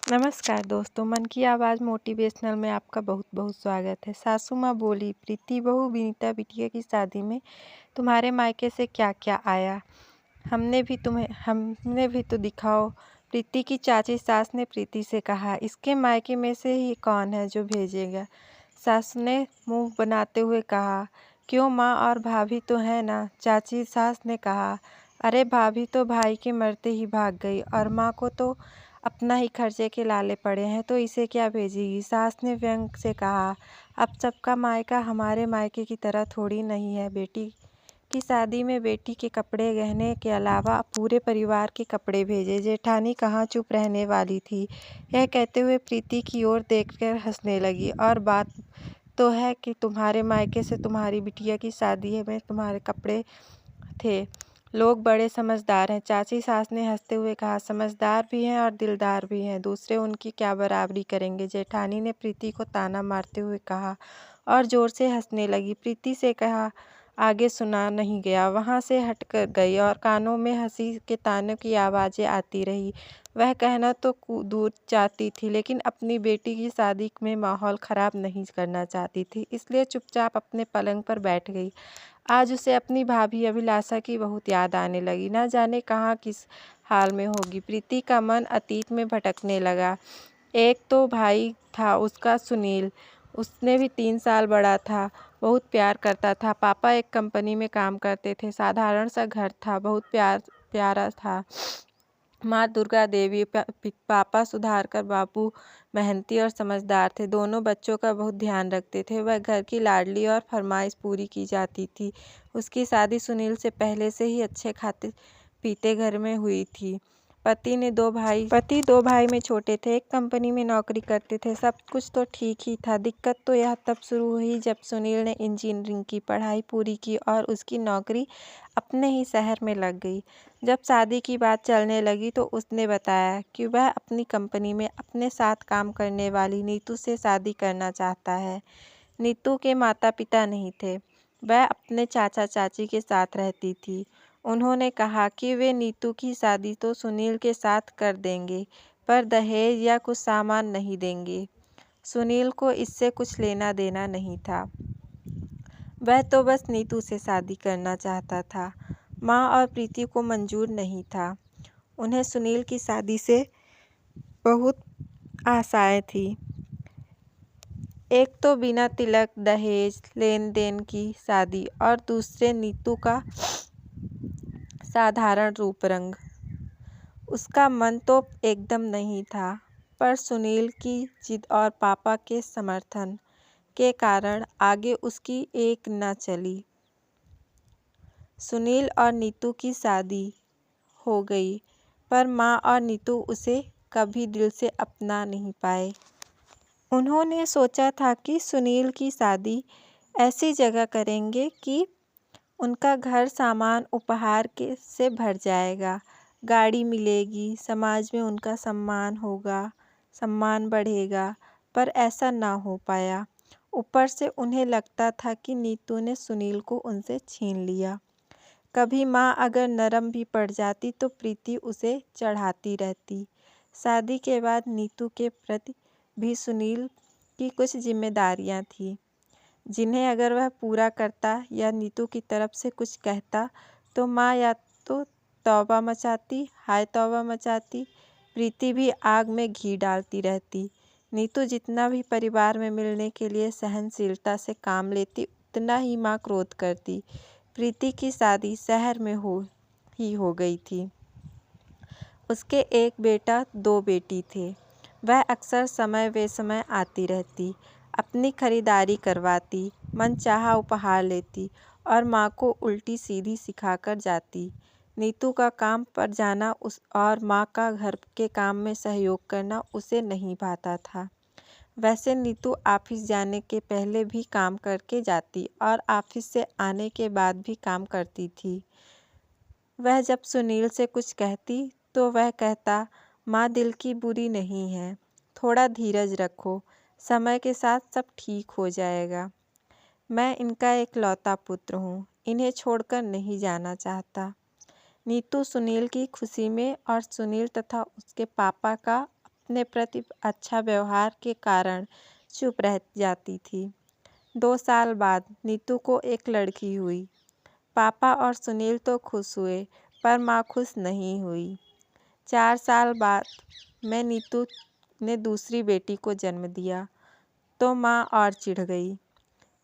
नमस्कार दोस्तों, मन की आवाज़ मोटिवेशनल में आपका बहुत बहुत स्वागत है। सासू माँ बोली, प्रीति बहू विनीता बिटिया की शादी में तुम्हारे मायके से क्या क्या आया, हमने भी तो दिखाओ। प्रीति की चाची सास ने प्रीति से कहा, इसके मायके में से ही कौन है जो भेजेगा। सास ने मुंह बनाते हुए कहा, क्यों माँ, और भाभी तो है ना। चाची सास ने कहा, अरे भाभी तो भाई के मरते ही भाग गई और माँ को तो अपना ही खर्चे के लाले पड़े हैं, तो इसे क्या भेजेगी। सास ने व्यंग से कहा, अब सबका मायका हमारे मायके की तरह थोड़ी नहीं है। बेटी की शादी में बेटी के कपड़े गहने के अलावा पूरे परिवार के कपड़े भेजे। जेठानी कहाँ चुप रहने वाली थी। यह कहते हुए प्रीति की ओर देखकर हंसने लगी। और बात तो है कि तुम्हारे मायके से तुम्हारी बिटिया की शादी में तुम्हारे कपड़े थे। लोग बड़े समझदार हैं। चाची सास ने हंसते हुए कहा, समझदार भी हैं और दिलदार भी हैं, दूसरे उनकी क्या बराबरी करेंगे। जेठानी ने प्रीति को ताना मारते हुए कहा और जोर से हंसने लगी। प्रीति से कहा आगे सुना नहीं गया, वहाँ से हट कर गई और कानों में हंसी के तानों की आवाज़ें आती रही। वह कहना तो दूर चाहती थी, लेकिन अपनी बेटी की शादी में माहौल ख़राब नहीं करना चाहती थी, इसलिए चुपचाप अपने पलंग पर बैठ गई। आज उसे अपनी भाभी अभिलाषा की बहुत याद आने लगी। न जाने कहाँ किस हाल में होगी। प्रीति का मन अतीत में भटकने लगा। एक तो भाई था उसका सुनील, उसने भी 3 साल बड़ा था, बहुत प्यार करता था। पापा एक कंपनी में काम करते थे, साधारण सा घर था, बहुत प्यारा था। माँ दुर्गा देवी, पापा सुधाकर बाबू मेहनती और समझदार थे, दोनों बच्चों का बहुत ध्यान रखते थे। वह घर की लाडली और फरमाइश पूरी की जाती थी। उसकी शादी सुनील से पहले से ही अच्छे खाते पीते घर में हुई थी। पति 2 भाई में छोटे थे, एक कंपनी में नौकरी करते थे। सब कुछ तो ठीक ही था। दिक्कत तो यह तब शुरू हुई जब सुनील ने इंजीनियरिंग की पढ़ाई पूरी की और उसकी नौकरी अपने ही शहर में लग गई। जब शादी की बात चलने लगी तो उसने बताया कि वह अपनी कंपनी में अपने साथ काम करने वाली नीतू से शादी करना चाहता है। नीतू के माता पिता नहीं थे, वह अपने चाचा चाची के साथ रहती थी। उन्होंने कहा कि वे नीतू की शादी तो सुनील के साथ कर देंगे, पर दहेज या कुछ सामान नहीं देंगे। सुनील को इससे कुछ लेना देना नहीं था, वह तो बस नीतू से शादी करना चाहता था। माँ और प्रीति को मंजूर नहीं था। उन्हें सुनील की शादी से बहुत आशाएं थी। एक तो बिना तिलक दहेज लेन देन की शादी और दूसरे नीतू का साधारण रूप रंग। उसका मन तो एकदम नहीं था, पर सुनील की जिद और पापा के समर्थन के कारण आगे उसकी एक न चली। सुनील और नीतू की शादी हो गई, पर माँ और नीतू उसे कभी दिल से अपना नहीं पाए। उन्होंने सोचा था कि सुनील की शादी ऐसी जगह करेंगे कि उनका घर सामान उपहार के से भर जाएगा, गाड़ी मिलेगी, समाज में उनका सम्मान बढ़ेगा, पर ऐसा ना हो पाया। ऊपर से उन्हें लगता था कि नीतू ने सुनील को उनसे छीन लिया। कभी माँ अगर नरम भी पड़ जाती तो प्रीति उसे चढ़ाती रहती। शादी के बाद नीतू के प्रति भी सुनील की कुछ जिम्मेदारियाँ थीं, जिन्हें अगर वह पूरा करता या नीतू की तरफ से कुछ कहता तो माँ या तो तौबा मचाती, हाय तौबा मचाती। प्रीति भी आग में घी डालती रहती। नीतू जितना भी परिवार में मिलने के लिए सहनशीलता से काम लेती, उतना ही माँ क्रोध करती। प्रीति की शादी शहर में हो गई थी। उसके एक बेटा 2 बेटी थे। वह अक्सर समय बेसमय आती रहती, अपनी खरीदारी करवाती, मनचाहा उपहार लेती और माँ को उल्टी सीधी सिखाकर जाती। नीतू का काम पर जाना और माँ का घर के काम में सहयोग करना उसे नहीं भाता था। वैसे नीतू ऑफिस जाने के पहले भी काम करके जाती और ऑफिस से आने के बाद भी काम करती थी। वह जब सुनील से कुछ कहती तो वह कहता, माँ दिल की बुरी नहीं है, थोड़ा धीरज रखो, समय के साथ सब ठीक हो जाएगा। मैं इनका एक लौता पुत्र हूँ, इन्हें छोड़कर नहीं जाना चाहता। नीतू सुनील की खुशी में और सुनील तथा उसके पापा का अपने प्रति अच्छा व्यवहार के कारण चुप रह जाती थी। 2 साल बाद नीतू को एक लड़की हुई। पापा और सुनील तो खुश हुए, पर माँ खुश नहीं हुई। 4 साल बाद में नीतू ने दूसरी बेटी को जन्म दिया, तो माँ और चिढ़ गई।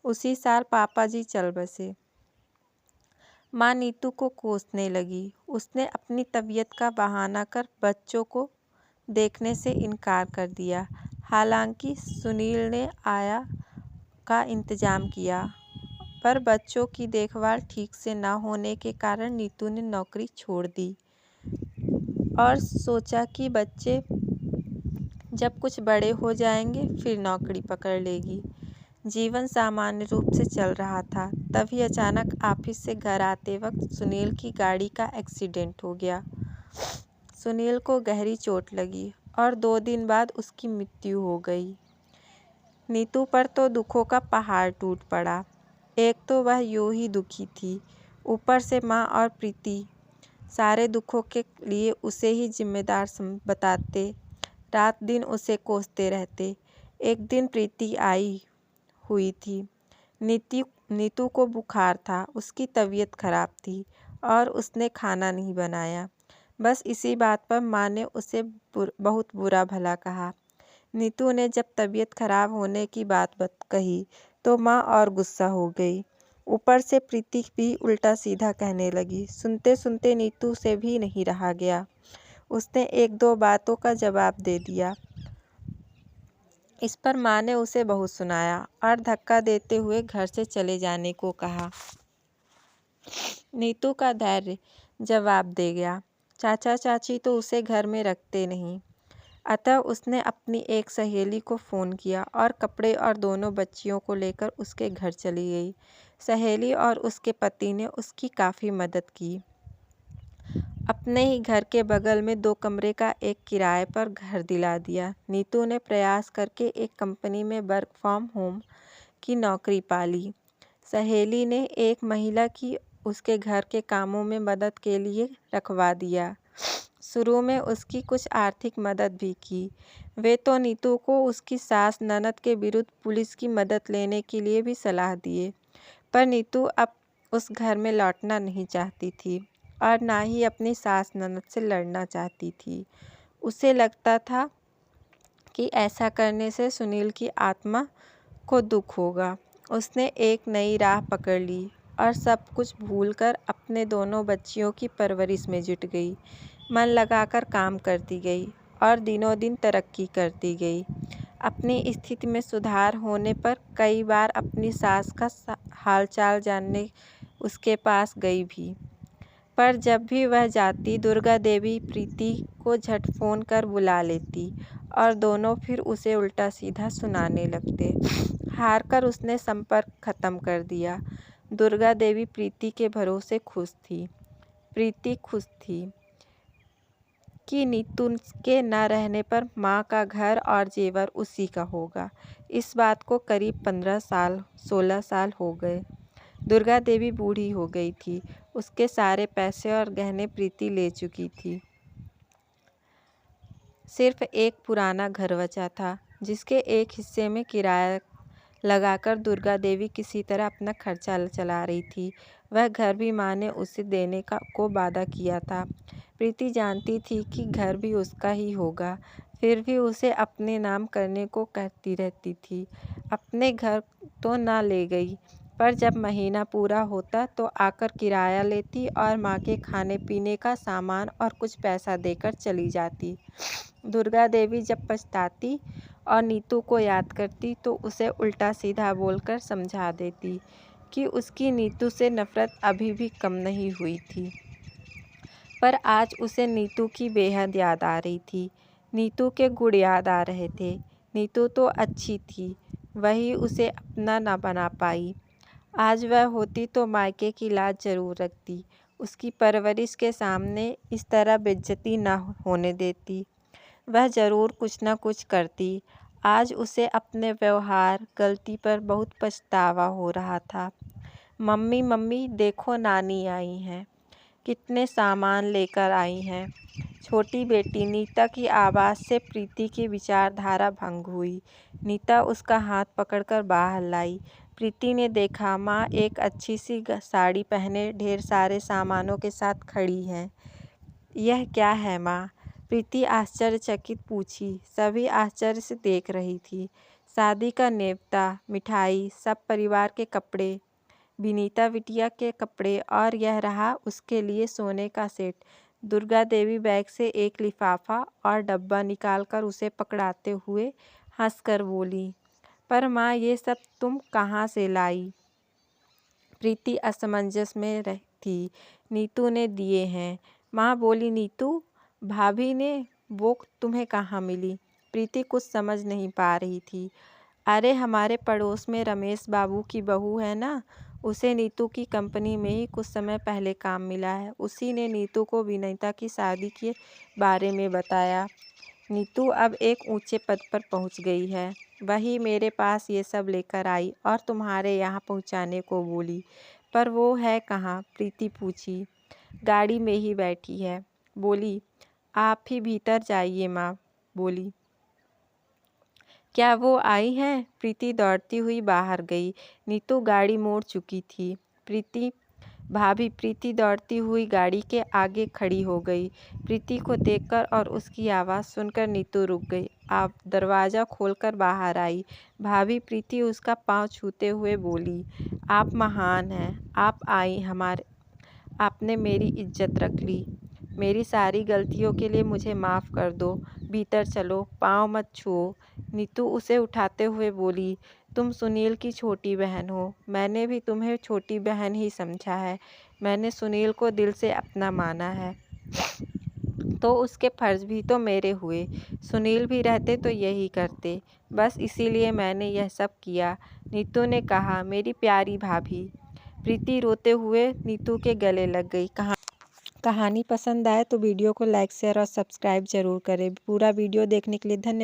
उसी साल पापा जी चल बसे। माँ नीतू को कोसने लगी। उसने अपनी तबीयत का बहाना कर बच्चों को देखने से इनकार कर दिया। हालांकि सुनील ने आया का इंतजाम किया, पर बच्चों की देखभाल ठीक से न होने के कारण नीतू ने नौकरी छोड़ दी और सोचा कि बच्चे जब कुछ बड़े हो जाएंगे फिर नौकरी पकड़ लेगी। जीवन सामान्य रूप से चल रहा था, तभी अचानक ऑफिस से घर आते वक्त सुनील की गाड़ी का एक्सीडेंट हो गया। सुनील को गहरी चोट लगी और 2 दिन बाद उसकी मृत्यु हो गई। नीतू पर तो दुखों का पहाड़ टूट पड़ा। एक तो वह यूं ही दुखी थी, ऊपर से माँ और प्रीति सारे दुखों के लिए उसे ही जिम्मेदार बताते, रात दिन उसे कोसते रहते। एक दिन प्रीति आई हुई थी। नीतू को बुखार था, उसकी तबीयत खराब थी और उसने खाना नहीं बनाया। बस इसी बात पर माँ ने उसे बहुत बुरा भला कहा। नीतू ने जब तबीयत खराब होने की बात कही तो माँ और गुस्सा हो गई। ऊपर से प्रीति भी उल्टा सीधा कहने लगी। सुनते सुनते नीतू से भी नहीं रहा गया। उसने 1-2 बातों का जवाब दे दिया। इस पर माँ ने उसे बहुत सुनाया और धक्का देते हुए घर से चले जाने को कहा। नीतू का धैर्य जवाब दे गया। चाचा चाची तो उसे घर में रखते नहीं। अतः उसने अपनी एक सहेली को फ़ोन किया और कपड़े और दोनों बच्चियों को लेकर उसके घर चली गई। सहेली और उसके पति ने उसकी काफ़ी मदद की। अपने ही घर के बगल में 2 कमरे का एक किराए पर घर दिला दिया। नीतू ने प्रयास करके एक कंपनी में वर्क फ्रॉम होम की नौकरी पा ली। सहेली ने एक महिला की उसके घर के कामों में मदद के लिए रखवा दिया। शुरू में उसकी कुछ आर्थिक मदद भी की। वे तो नीतू को उसकी सास ननद के विरुद्ध पुलिस की मदद लेने के लिए भी सलाह दिए, पर नीतू अब उस घर में लौटना नहीं चाहती थी और ना ही अपनी सास ननद से लड़ना चाहती थी। उसे लगता था कि ऐसा करने से सुनील की आत्मा को दुख होगा। उसने एक नई राह पकड़ ली और सब कुछ भूलकर अपने दोनों बच्चियों की परवरिश में जुट गई। मन लगाकर काम करती गई और दिनों दिन तरक्की करती गई। अपनी स्थिति में सुधार होने पर कई बार अपनी सास का हालचाल जानने उसके पास गई भी, पर जब भी वह जाती दुर्गा देवी प्रीति को झट फ़ोन कर बुला लेती और दोनों फिर उसे उल्टा सीधा सुनाने लगते। हार कर उसने संपर्क खत्म कर दिया। दुर्गा देवी प्रीति के भरोसे खुश थी। प्रीति खुश थी कि नीतू के न रहने पर माँ का घर और जेवर उसी का होगा। इस बात को करीब 16 साल हो गए। दुर्गा देवी बूढ़ी हो गई थी। उसके सारे पैसे और गहने प्रीति ले चुकी थी। सिर्फ एक पुराना घर बचा था, जिसके एक हिस्से में किराया लगाकर दुर्गा देवी किसी तरह अपना खर्चा चला रही थी। वह घर भी माँ ने उसे देने को वादा किया था। प्रीति जानती थी कि घर भी उसका ही होगा, फिर भी उसे अपने नाम करने को कहती रहती थी। अपने घर तो ना ले गई, पर जब महीना पूरा होता तो आकर किराया लेती और माँ के खाने पीने का सामान और कुछ पैसा देकर चली जाती। दुर्गा देवी जब पछताती और नीतू को याद करती तो उसे उल्टा सीधा बोलकर समझा देती कि उसकी नीतू से नफरत अभी भी कम नहीं हुई थी। पर आज उसे नीतू की बेहद याद आ रही थी। नीतू के गुण याद आ रहे थे। नीतू तो अच्छी थी, वही उसे अपना ना बना पाई। आज वह होती तो मायके की लाज जरूर रखती, उसकी परवरिश के सामने इस तरह बेइज्जती ना होने देती। वह ज़रूर कुछ न कुछ करती। आज उसे अपने व्यवहार गलती पर बहुत पछतावा हो रहा था। मम्मी मम्मी देखो नानी आई हैं, कितने सामान लेकर आई हैं। छोटी बेटी, नीता की आवाज़ से प्रीति की विचारधारा भंग हुई। नीता उसका हाथ पकड़कर बाहर लाई। प्रीति ने देखा, माँ एक अच्छी सी साड़ी पहने ढेर सारे सामानों के साथ खड़ी है। यह क्या है माँ? प्रीति आश्चर्यचकित पूछी। सभी आश्चर्य से देख रही थी। शादी का नेवता, मिठाई, सब परिवार के कपड़े, विनीता बिटिया के कपड़े, और यह रहा उसके लिए सोने का सेट। दुर्गा देवी बैग से एक लिफाफा और डब्बा निकालकर उसे पकड़ाते हुए हंसकर बोली, पर माँ ये सब तुम कहाँ से लाई? प्रीति असमंजस में थी। नीतू ने दिए हैं, माँ बोली। नीतू? भाभी ने? वो तुम्हें कहाँ मिली? प्रीति कुछ समझ नहीं पा रही थी। अरे हमारे पड़ोस में रमेश बाबू की बहू है ना, उसे नीतू की कंपनी में ही कुछ समय पहले काम मिला है। उसी ने नीतू को विनीता की शादी के बारे में बताया। नीतू अब एक ऊंचे पद पर पहुंच गई है। वही मेरे पास ये सब लेकर आई और तुम्हारे यहाँ पहुँचाने को बोली। पर वो है कहाँ? प्रीति पूछी। गाड़ी में ही बैठी है, बोली। आप ही भीतर जाइए, माँ बोली। क्या वो आई हैं? प्रीति दौड़ती हुई बाहर गई। नीतू गाड़ी मोड़ चुकी थी। भाभी, प्रीति दौड़ती हुई गाड़ी के आगे खड़ी हो गई। प्रीति को देखकर और उसकी आवाज़ सुनकर नीतू रुक गई। आप दरवाज़ा खोलकर बाहर आई। भाभी, प्रीति उसका पाँव छूते हुए बोली, आप महान हैं। आप आई, आपने मेरी इज्जत रख ली। मेरी सारी गलतियों के लिए मुझे माफ़ कर दो। भीतर चलो, पाँव मत छुओ। नीतू उसे उठाते हुए बोली, तुम सुनील की छोटी बहन हो। मैंने भी तुम्हें छोटी बहन ही समझा है। मैंने सुनील को दिल से अपना माना है, तो उसके फर्ज भी तो मेरे हुए। सुनील भी रहते तो यही करते। बस इसीलिए मैंने यह सब किया। नीतू ने कहा, मेरी प्यारी भाभी। प्रीति रोते हुए नीतू के गले लग गई। कहानी पसंद आए तो वीडियो को लाइक, शेयर और सब्सक्राइब जरूर करें। पूरा वीडियो देखने के लिए धन्यवाद।